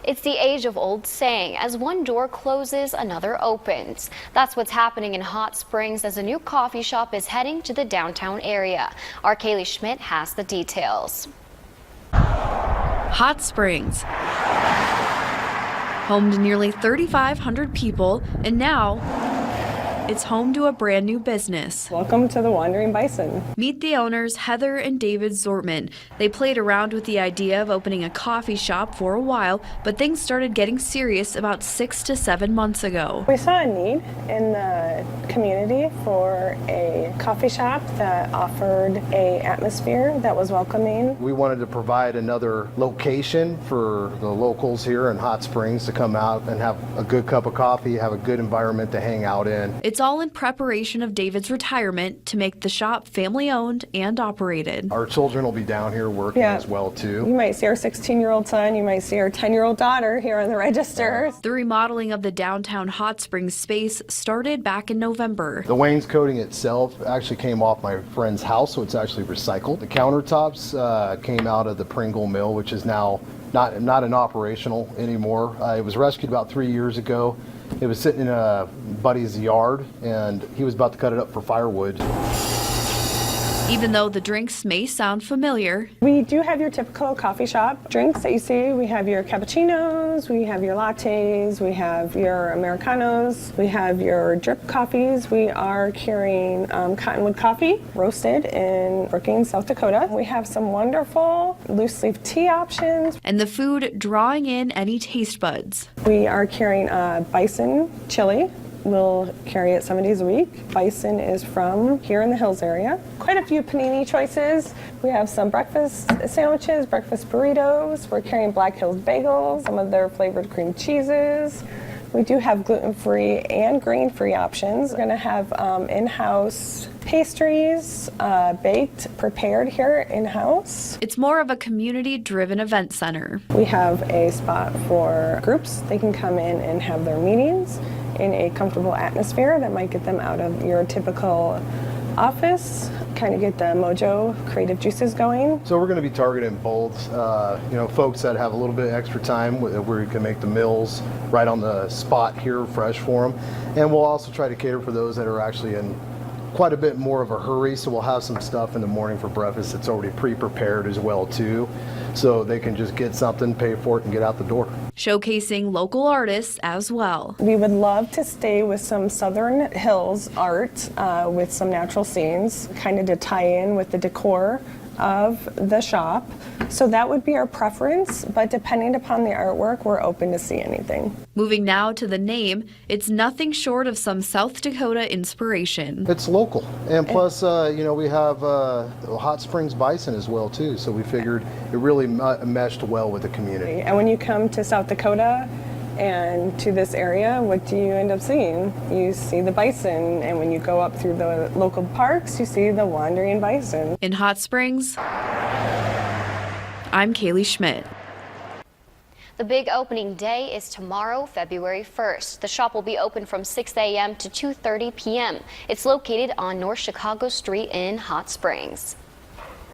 It's the age-old saying, as one door closes, another opens. That's what's happening in Hot Springs as a new coffee shop is heading to the downtown area. Our Kaylee Schmidt has the details. Hot Springs, home to nearly 3,500 people, and now it's home to a brand new business. Welcome to the Wandering Bison. Meet the owners, Heather and David Zortman. They played around with the idea of opening a coffee shop for a while, but things started getting serious about 6 to 7 months ago. We saw a need in the community for a coffee shop that offered an atmosphere that was welcoming. We wanted to provide another location for the locals here in Hot Springs to come out and have a good cup of coffee, have a good environment to hang out in. It's all in preparation of David's retirement to make the shop family-owned and operated. Our children will be down here working as well, too. You might see our 16-year-old son, you might see our 10-year-old daughter here on the register. The remodeling of the downtown Hot Springs space started back in November. The wainscoting itself actually came off my friend's house, so it's actually recycled. The countertops came out of the Pringle Mill, which is now not an operational anymore. It was rescued about 3 years ago. It was sitting in a buddy's yard, and he was about to cut it up for firewood. Even though the drinks may sound familiar, we do have your typical coffee shop drinks that you see. We have your cappuccinos, we have your lattes, we have your Americanos, we have your drip coffees. We are carrying Cottonwood coffee, roasted in Brookings, South Dakota. We have some wonderful loose leaf tea options. And the food drawing in any taste buds. We are carrying bison chili. We'll carry it 7 days a week. Bison is from here in the Hills area. Quite a few panini choices. We have some breakfast sandwiches, breakfast burritos. We're carrying Black Hills bagels, some of their flavored cream cheeses. We do have gluten-free and grain-free options. We're gonna have in-house pastries, baked, prepared here in-house. It's more of a community-driven event center. We have a spot for groups. They can come in and have their meetings in a comfortable atmosphere that might get them out of your typical office, kind of get the mojo creative juices going. So we're going to be targeting both, folks that have a little bit extra time where we can make the meals right on the spot here fresh for them. And we'll also try to cater for those that are actually in quite a bit more of a hurry, so we'll have some stuff in the morning for breakfast that's already pre-prepared as well too, so they can just get something, pay for it, and get out the door. Showcasing local artists as well. We would love to stay with some Southern Hills art with some natural scenes, kind of to tie in with the decor of the shop. So that would be our preference, but depending upon the artwork, we're open to see anything. Moving now to the name, it's nothing short of some South Dakota inspiration. It's local, and plus, we have Hot Springs Bison as well too, so we figured it really meshed well with the community. And when you come to South Dakota and to this area, what do you end up seeing? You see the bison, and when you go up through the local parks, you see the wandering bison. In Hot Springs, I'm Kaylee Schmidt. The big opening day is tomorrow, February 1st. The shop will be open from 6 a.m. to 2:30 p.m. It's located on North Chicago Street in Hot Springs.